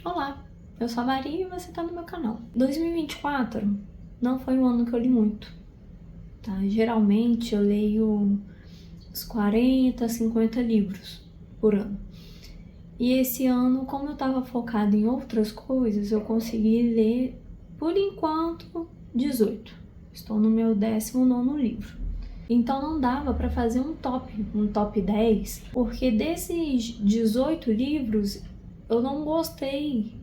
Olá, eu sou a Maria e você tá no meu canal. 2024 não foi um ano que eu li muito, tá? Geralmente eu leio uns 40, 50 livros por ano. E esse ano, como eu tava focada em outras coisas, eu consegui ler, por enquanto, 18. Estou no meu 19º livro. Então não dava para fazer um top 10, porque desses 18 livros eu não gostei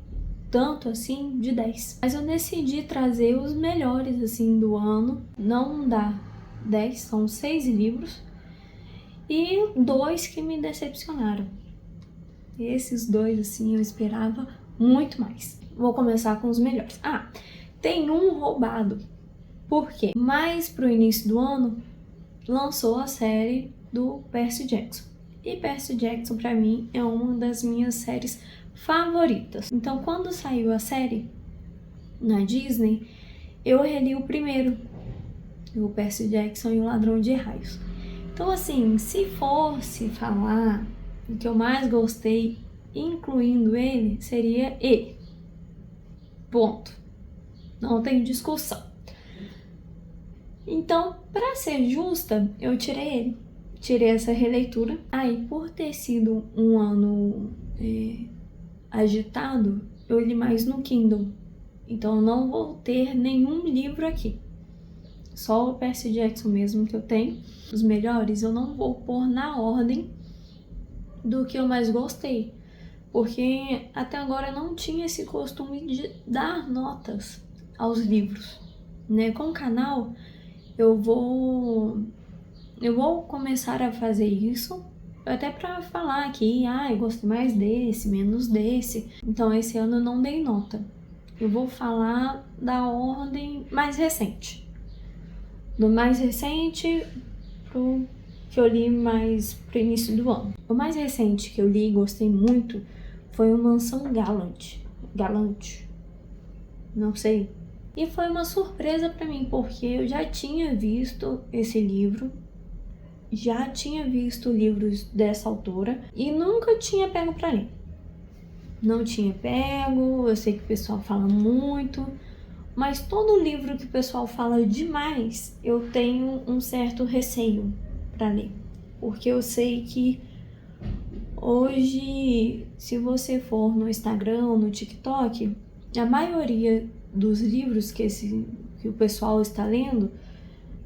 tanto assim de 10. Mas eu decidi trazer os melhores assim do ano. Não dá 10, são 6 livros e 2 que me decepcionaram. E esses 2 assim eu esperava muito mais. Vou começar com os melhores. Tem um roubado. Por quê? Mais pro início do ano lançou a série do Percy Jackson. E Percy Jackson, pra mim, é uma das minhas séries favoritas. Então, quando saiu a série na Disney, eu reli o primeiro, o Percy Jackson e o Ladrão de Raios. Então, assim, se fosse falar o que eu mais gostei, incluindo ele, seria ele. Ponto. Não tem discussão. Então, para ser justa, eu tirei ele. Tirei essa releitura. Aí, por ter sido um ano agitado, eu li mais no Kindle. Então, eu não vou ter nenhum livro aqui. Só o Percy Jackson mesmo que eu tenho. Os melhores eu não vou pôr na ordem do que eu mais gostei. Porque até agora eu não tinha esse costume de dar notas aos livros, né? Com o canal, eu vou começar a fazer isso, até para falar aqui, eu gostei mais desse, menos desse. Então esse ano eu não dei nota. Eu vou falar da ordem mais recente. Do mais recente pro que eu li mais pro início do ano. O mais recente que eu li e gostei muito foi o Mansão Galante. Não sei. E foi uma surpresa para mim, porque eu já tinha visto esse livro, já tinha visto livros dessa autora e nunca tinha pego para ler. Não tinha pego, eu sei que o pessoal fala muito, mas todo livro que o pessoal fala demais, eu tenho um certo receio para ler. Porque eu sei que hoje, se você for no Instagram ou no TikTok, a maioria dos livros que o pessoal está lendo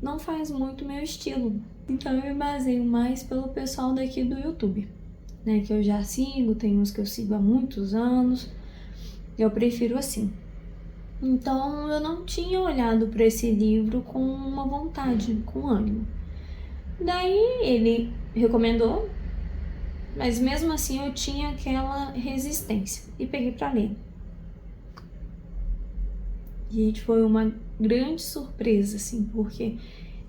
não faz muito meu estilo. Então eu me baseio mais pelo pessoal daqui do YouTube, né? Que eu já sigo, tem uns que eu sigo há muitos anos. Eu prefiro assim. Então eu não tinha olhado para esse livro com uma vontade, com ânimo. Daí ele recomendou, mas mesmo assim eu tinha aquela resistência e peguei para ler. Gente, foi uma grande surpresa, assim, porque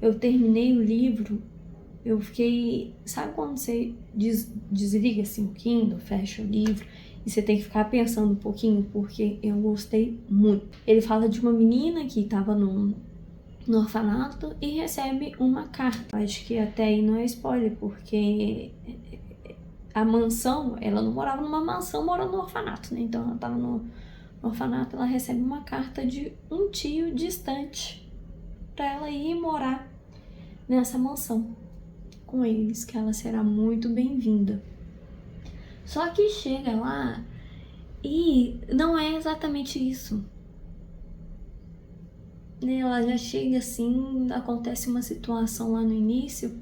eu terminei o livro, eu fiquei... Sabe quando você desliga, assim, o Kindle, fecha o livro, e você tem que ficar pensando um pouquinho, porque eu gostei muito. Ele fala de uma menina que estava no orfanato e recebe uma carta. Acho que até aí não é spoiler, porque a mansão, ela não morava numa mansão, morando no orfanato, né? Então ela estava no orfanato, ela recebe uma carta de um tio distante para ela ir morar nessa mansão com eles, que ela será muito bem-vinda. Só que chega lá e não é exatamente isso. Ela já chega assim, acontece uma situação lá no início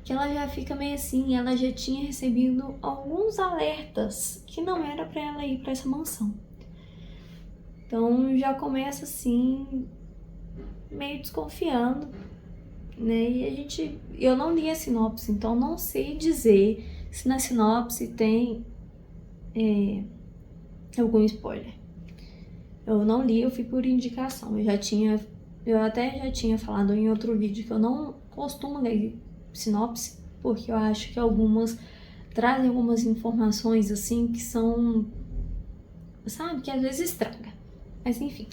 que ela já fica meio assim, ela já tinha recebido alguns alertas que não era para ela ir para essa mansão. Então já começa assim, meio desconfiando, né? E eu não li a sinopse, então não sei dizer se na sinopse tem algum spoiler. Eu não li, eu fui por indicação. Eu até já tinha falado em outro vídeo que eu não costumo ler sinopse, porque eu acho que algumas trazem algumas informações assim que são, sabe, que às vezes estraga. Mas enfim.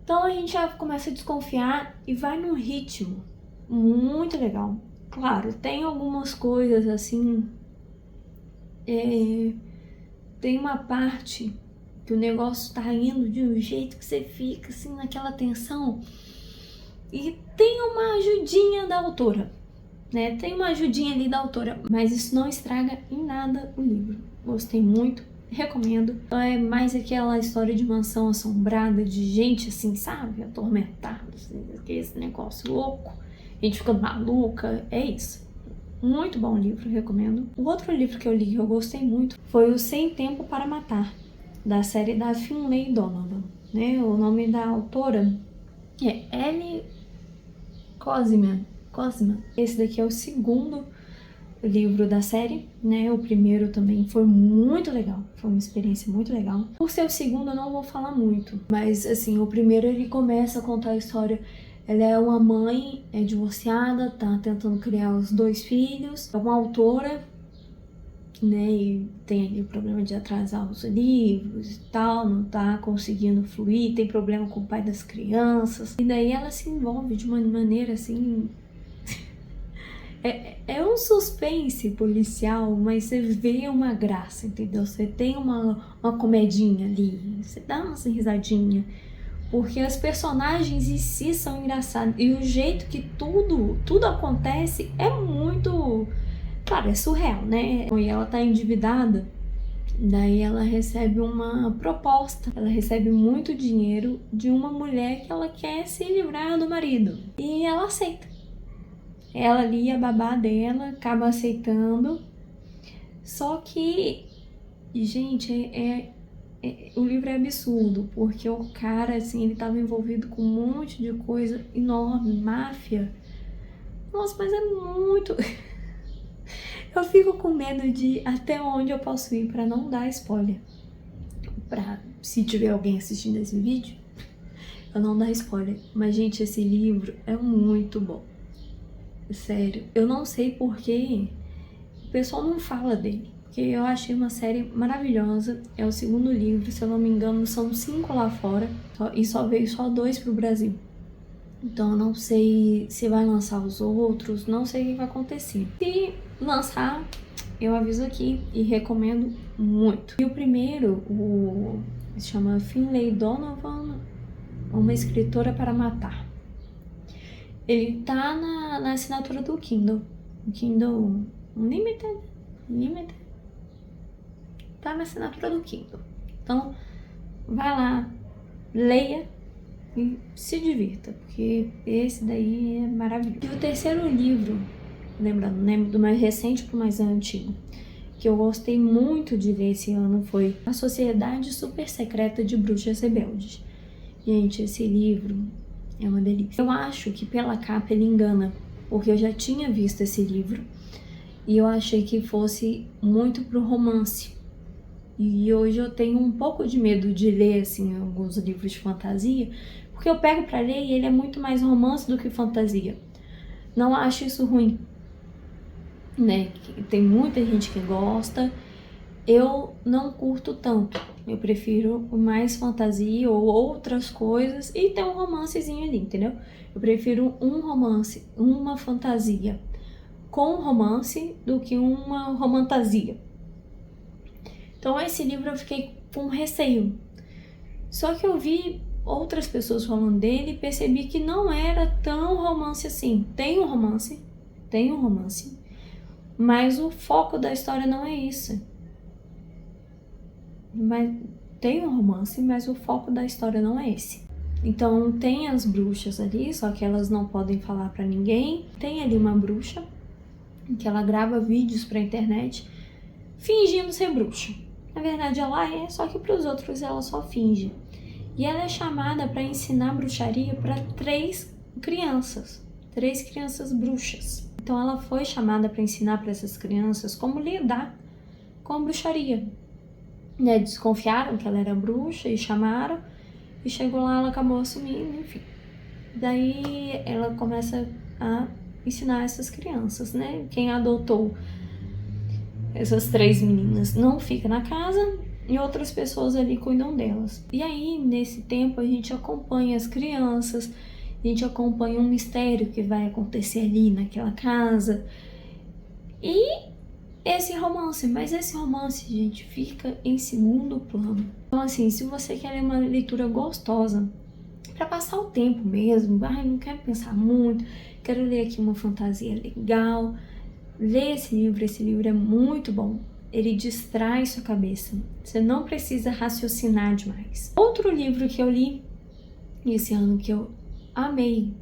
Então a gente já começa a desconfiar e vai num ritmo muito legal. Claro, tem algumas coisas assim tem uma parte que o negócio tá indo de um jeito que você fica assim naquela tensão. E tem uma ajudinha da autora, né? Tem uma ajudinha ali da autora, mas isso não estraga em nada o livro. Gostei muito, recomendo. É mais aquela história de mansão assombrada, de gente assim, sabe? Atormentada, assim, esse negócio louco. A gente ficando maluca, é isso. Muito bom livro, recomendo. O outro livro que eu li que eu gostei muito foi o Sem Tempo para Matar, da série da Finlay Donovan, né? O nome da autora é Ellie Kosman. Esse daqui é o segundo livro da série, né? O primeiro também foi muito legal, foi uma experiência muito legal. Por ser o segundo eu não vou falar muito, mas assim, o primeiro ele começa a contar a história. Ela é uma mãe, é divorciada, tá tentando criar os 2 filhos, é uma autora, né, e tem ali o problema de atrasar os livros e tal, não tá conseguindo fluir, tem problema com o pai das crianças, e daí ela se envolve de uma maneira assim... É um suspense policial, mas você vê uma graça, entendeu? Você tem uma comedinha ali, você dá uma risadinha, porque as personagens em si são engraçadas, e o jeito que tudo acontece é muito... Claro, é surreal, né? E ela tá endividada, daí ela recebe uma proposta, ela recebe muito dinheiro de uma mulher que ela quer se livrar do marido, e ela aceita. Ela ali, a babá dela, acaba aceitando. Só que, gente, o livro é absurdo, porque o cara, assim, ele tava envolvido com um monte de coisa enorme, máfia. Nossa, mas é muito... Eu fico com medo de até onde eu posso ir pra não dar spoiler. Se tiver alguém assistindo esse vídeo, eu não dar spoiler. Mas, gente, esse livro é muito bom. Sério, eu não sei porque o pessoal não fala dele, porque eu achei uma série maravilhosa. É o segundo livro, se eu não me engano, são 5 lá fora, e só veio só 2 pro Brasil. Então eu não sei se vai lançar os outros, não sei o que vai acontecer. Se lançar, eu aviso aqui e recomendo muito. E o primeiro, se chama Finlay Donovan, Uma Escritora para Matar. Ele tá na assinatura do Kindle. O Kindle Unlimited. Tá na assinatura do Kindle. Então, vai lá, leia e se divirta, porque esse daí é maravilhoso. E o terceiro livro, lembrando, do mais recente pro mais antigo, que eu gostei muito de ler esse ano, foi A Sociedade Super Secreta de Bruxas Rebeldes. Gente, esse livro... é uma delícia. Eu acho que pela capa ele engana, porque eu já tinha visto esse livro e eu achei que fosse muito pro romance. E hoje eu tenho um pouco de medo de ler, assim, alguns livros de fantasia, porque eu pego pra ler e ele é muito mais romance do que fantasia. Não acho isso ruim, né? Tem muita gente que gosta. Eu não curto tanto. Eu prefiro mais fantasia ou outras coisas e ter um romancezinho ali, entendeu? Eu prefiro um romance, uma fantasia com romance do que uma romantasia. Então esse livro eu fiquei com receio. Só que eu vi outras pessoas falando dele e percebi que não era tão romance assim. Tem um romance, mas o foco da história não é isso. Mas tem um romance, mas o foco da história não é esse. Então tem as bruxas ali, só que elas não podem falar pra ninguém. Tem ali uma bruxa que ela grava vídeos pra internet fingindo ser bruxa. Na verdade ela é, só que pros outros ela só finge. E ela é chamada pra ensinar bruxaria pra 3 crianças bruxas. Então ela foi chamada pra ensinar pra essas crianças como lidar com a bruxaria. Né, desconfiaram que ela era bruxa e chamaram, e chegou lá, ela acabou assumindo, enfim. Daí ela começa a ensinar essas crianças, né? Quem adotou essas 3 meninas não fica na casa e outras pessoas ali cuidam delas. E aí, nesse tempo, a gente acompanha as crianças, a gente acompanha um mistério que vai acontecer ali naquela casa. E esse romance, mas esse romance, gente, fica em segundo plano. Então, assim, se você quer ler uma leitura gostosa, para passar o tempo mesmo, não quero pensar muito, quero ler aqui uma fantasia legal, lê esse livro é muito bom. Ele distrai sua cabeça, você não precisa raciocinar demais. Outro livro que eu li esse ano que eu amei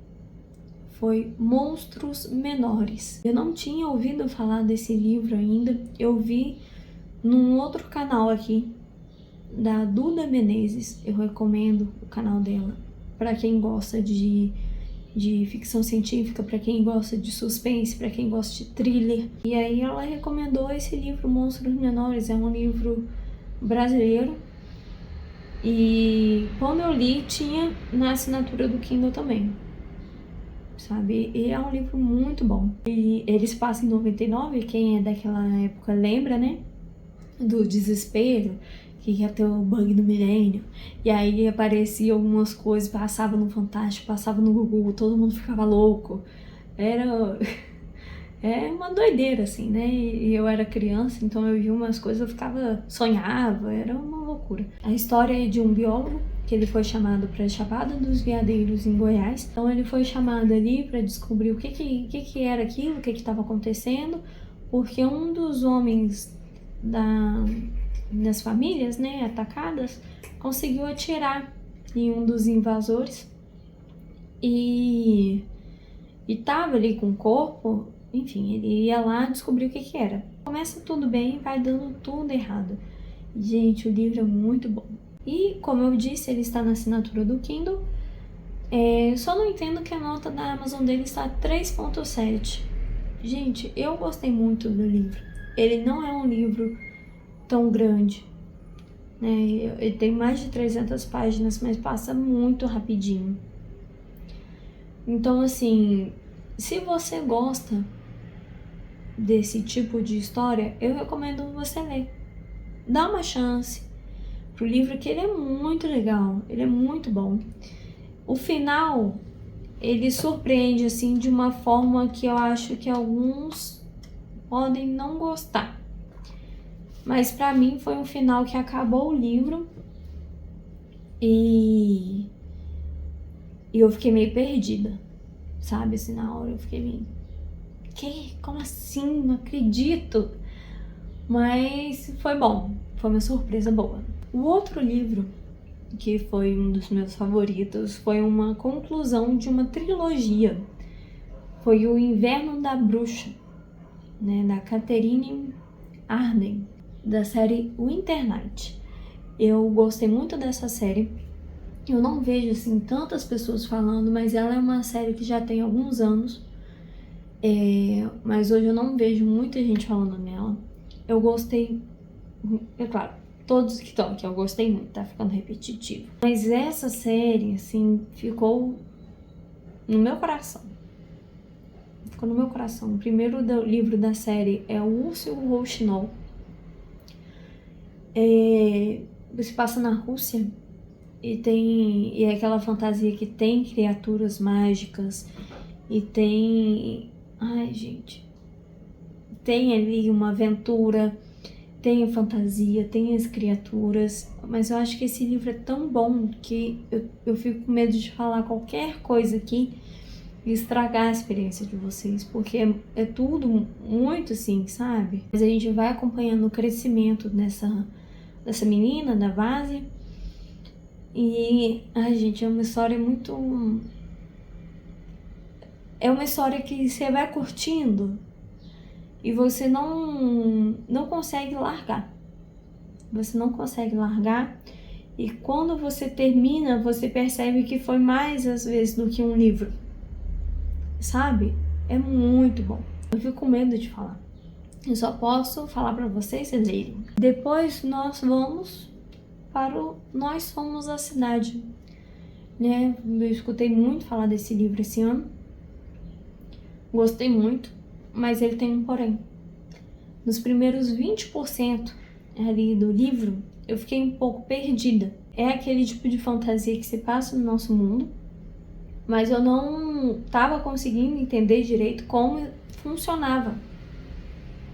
foi Monstros Menores. Eu não tinha ouvido falar desse livro ainda, eu vi num outro canal aqui, da Duda Menezes, eu recomendo o canal dela, para quem gosta de ficção científica, para quem gosta de suspense, para quem gosta de thriller. E aí ela recomendou esse livro, Monstros Menores, é um livro brasileiro, e quando eu li, tinha na assinatura do Kindle também, sabe? E é um livro muito bom. E eles passam em 99, quem é daquela época lembra, né? Do desespero, que ia ter o bug do milênio. E aí apareciam algumas coisas, passava no Fantástico, passava no Google, todo mundo ficava louco. Era... É uma doideira, assim, né? E eu era criança, então eu via umas coisas, eu ficava... sonhava, era uma loucura. A história é de um biólogo, que ele foi chamado para a Chapada dos Veadeiros, em Goiás. Então ele foi chamado ali para descobrir o que era aquilo, o que estava acontecendo, porque um dos homens das famílias, né, atacadas, conseguiu atirar em um dos invasores e tava ali com o corpo. Enfim, ele ia lá descobrir o que era. Começa tudo bem, vai dando tudo errado. Gente, o livro é muito bom. E, como eu disse, ele está na assinatura do Kindle. Só não entendo que a nota da Amazon dele está 3.7. Gente, eu gostei muito do livro. Ele não é um livro tão grande, né? Ele tem mais de 300 páginas, mas passa muito rapidinho. Então, assim, se você gosta desse tipo de história, eu recomendo você ler. Dá uma chance pro livro, que ele é muito legal, ele é muito bom. O final, ele surpreende, assim, de uma forma que eu acho que alguns podem não gostar. Mas pra mim foi um final que acabou o livro e eu fiquei meio perdida, sabe? Assim, na hora eu fiquei meio... Como assim? Não acredito! Mas foi bom, foi uma surpresa boa. O outro livro, que foi um dos meus favoritos, foi uma conclusão de uma trilogia. Foi O Inverno da Bruxa, né, da Catherine Arden, da série Winter Night. Eu gostei muito dessa série. Eu não vejo assim tantas pessoas falando, mas ela é uma série que já tem alguns anos. Mas hoje eu não vejo muita gente falando nela. Eu gostei, é claro, todos que estão aqui eu gostei muito, tá ficando repetitivo. Mas essa série, assim, ficou no meu coração. Ficou no meu coração. O primeiro livro da série é O Urso e o Rouxinol. Se passa na Rússia e é aquela fantasia que tem criaturas mágicas e tem... Ai, gente... Tem ali uma aventura, tem a fantasia, tem as criaturas, mas eu acho que esse livro é tão bom que eu fico com medo de falar qualquer coisa aqui e estragar a experiência de vocês, porque é tudo muito assim, sabe? Mas a gente vai acompanhando o crescimento dessa menina, da Vase, e, ai, gente, é uma história muito... É uma história que você vai curtindo e você não consegue largar. Você não consegue largar. E quando você termina, você percebe que foi mais, às vezes, do que um livro. Sabe? É muito bom. Eu fico com medo de falar. Eu só posso falar para vocês lerem. Depois nós vamos para o Nós Somos a Cidade. Né? Eu escutei muito falar desse livro esse ano. Gostei muito. Mas ele tem um porém. Nos primeiros 20% ali do livro, eu fiquei um pouco perdida. É aquele tipo de fantasia que se passa no nosso mundo, mas eu não estava conseguindo entender direito como funcionava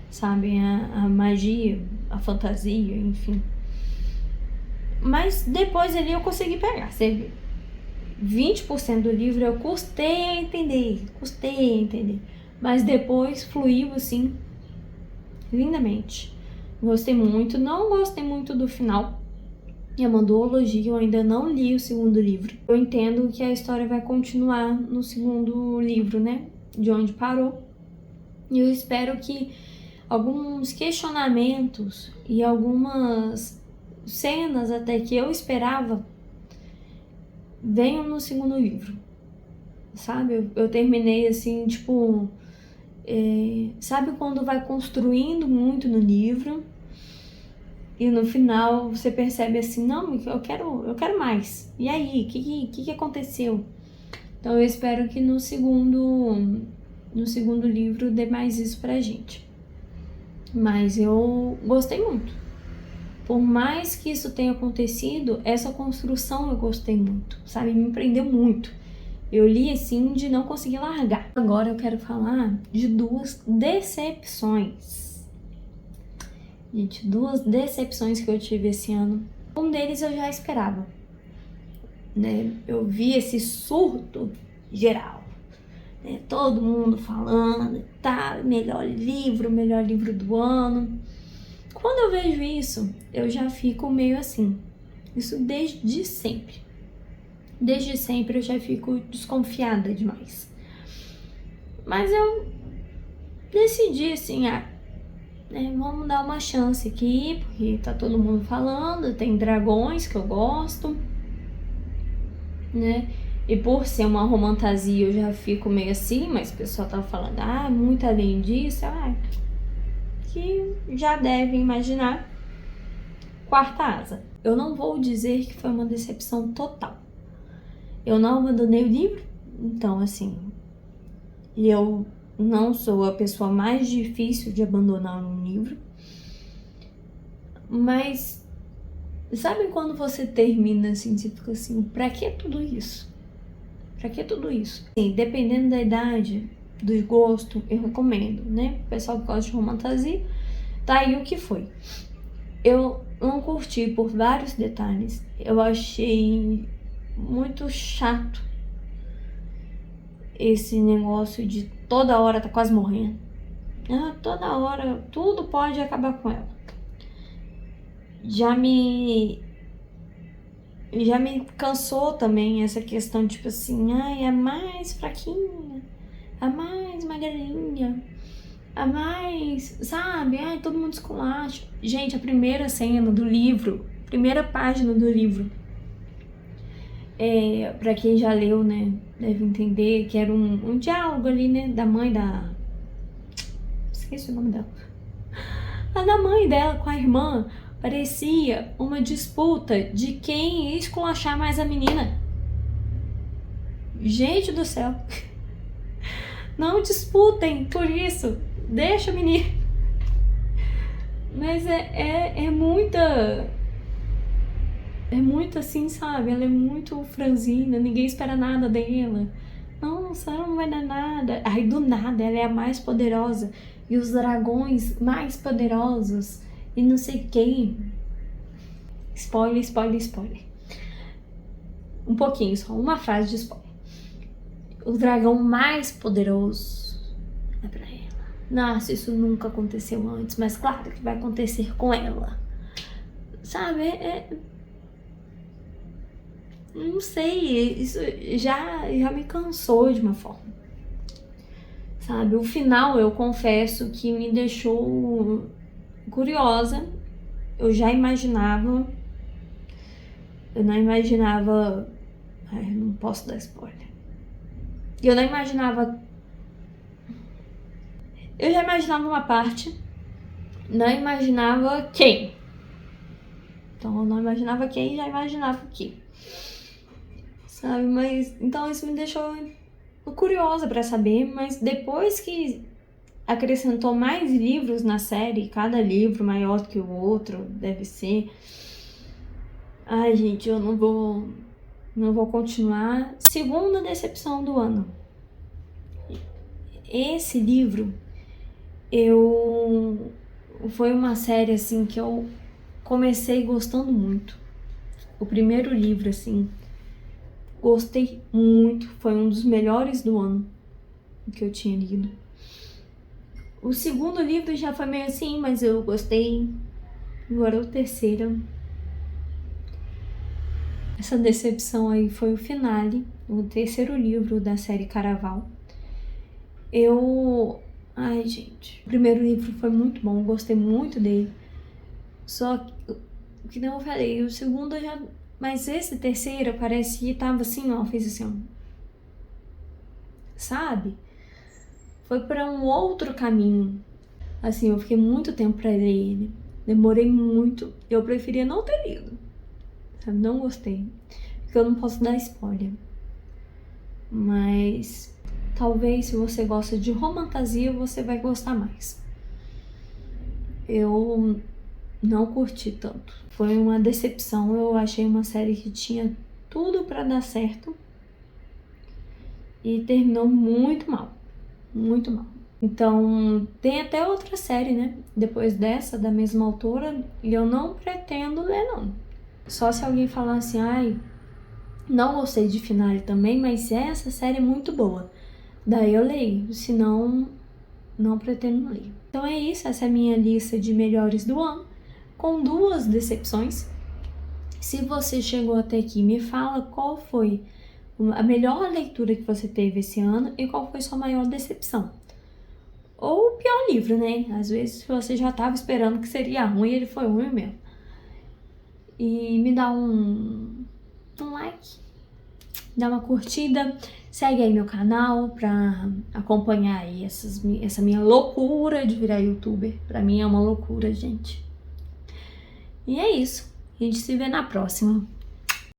sabe? A magia, a fantasia, enfim. Mas depois ali eu consegui pegar. 20% do livro eu custei a entender. Mas depois fluiu assim, lindamente. Gostei muito. Não gostei muito do final. É uma duologia, eu ainda não li o segundo livro. Eu entendo que a história vai continuar no segundo livro, né? De onde parou. E eu espero que alguns questionamentos e algumas cenas até que eu esperava venham no segundo livro, sabe? Eu terminei assim, tipo... sabe quando vai construindo muito no livro e no final você percebe assim, não, eu quero mais. E aí, o que aconteceu? Então eu espero que no segundo livro dê mais isso pra gente. Mas eu gostei muito. Por mais que isso tenha acontecido, essa construção eu gostei muito, sabe? Me prendeu muito. Eu li assim de não conseguir largar. Agora eu quero falar de 2 decepções. Gente, 2 decepções que eu tive esse ano. Um deles eu já esperava, né? Eu vi esse surto geral, né? Todo mundo falando, tá, melhor livro do ano. Quando eu vejo isso, eu já fico meio assim. Isso desde sempre. Desde sempre eu já fico desconfiada demais. Mas eu decidi assim, né, vamos dar uma chance aqui, porque tá todo mundo falando, tem dragões que eu gosto, né? E por ser uma romantasia eu já fico meio assim, mas o pessoal tá falando, muito além disso, que já devem imaginar, Quarta Asa. Eu não vou dizer que foi uma decepção total. Eu não abandonei o livro, então assim, eu não sou a pessoa mais difícil de abandonar um livro, mas sabe quando você termina assim, você fica assim, pra que tudo isso? Pra que tudo isso? Sim, dependendo da idade, do gosto, eu recomendo, né? O pessoal que gosta de romantasia, tá aí o que foi. Eu não curti por vários detalhes. Eu achei muito chato esse negócio de toda hora tá quase morrendo. Toda hora, tudo pode acabar com ela. Já me cansou também essa questão, tipo assim, a mais fraquinha, a mais magrinha, a mais, sabe? Todo mundo esculacha. Gente, a primeira cena do livro, primeira página do livro, pra quem já leu, né, deve entender que era um diálogo ali, né, da mãe da... Esqueci o nome dela. A da mãe dela com a irmã. Parecia uma disputa de quem ia esculachar mais a menina. Gente do céu. Não disputem por isso. Deixa a menina. Mas é muita... É muito assim, sabe? Ela é muito franzina, ninguém espera nada dela. Nossa, ela não vai dar nada. Aí do nada ela é a mais poderosa. E os dragões mais poderosos. E não sei quem. Spoiler. Um pouquinho só, uma frase de spoiler. O dragão mais poderoso é pra ela. Nossa, isso nunca aconteceu antes, mas claro que vai acontecer com ela. Sabe, não sei, isso já me cansou de uma forma. Sabe, o final eu confesso que me deixou curiosa. Eu já imaginava. Eu não imaginava... não posso dar spoiler. Eu não imaginava... Eu já imaginava uma parte. Não imaginava quem. Então eu não imaginava quem, já imaginava o quê. Sabe, mas... Então isso me deixou curiosa pra saber. Mas depois que acrescentou mais livros na série, cada livro maior do que o outro, deve ser... gente, eu não vou continuar. Segunda decepção do ano. Esse livro, Foi uma série, assim, que eu comecei gostando muito. O primeiro livro, assim, gostei muito. Foi um dos melhores do ano que eu tinha lido. O segundo livro já foi meio assim, mas eu gostei. Agora o terceiro. Essa decepção aí foi o finale, o terceiro livro da série Caraval. Ai, gente. O primeiro livro foi muito bom, gostei muito dele. Só que não eu falei, o segundo eu já. Mas esse terceiro parece que tava assim, ó, fez assim, ó. Sabe? Foi para um outro caminho. Assim, eu fiquei muito tempo pra ler ele. Demorei muito. Eu preferia não ter lido. Sabe? Não gostei. Porque eu não posso dar spoiler. Mas talvez se você gosta de romantasia, você vai gostar mais. Eu não curti tanto. Foi uma decepção. Eu achei uma série que tinha tudo pra dar certo e terminou muito mal. Muito mal. Então, tem até outra série, né? Depois dessa, da mesma autora, e eu não pretendo ler, não. Só se alguém falar assim, ai, não gostei de Finale também, mas essa série é muito boa. Daí eu leio, senão não pretendo ler. Então é isso, essa é a minha lista de melhores do ano, com 2 decepções. Se você chegou até aqui, me fala qual foi a melhor leitura que você teve esse ano e qual foi sua maior decepção. Ou o pior livro, né? Às vezes você já estava esperando que seria ruim e ele foi ruim mesmo. E me dá um like, dá uma curtida, segue aí meu canal pra acompanhar aí essa minha loucura de virar youtuber. Pra mim é uma loucura, gente. E é isso. A gente se vê na próxima.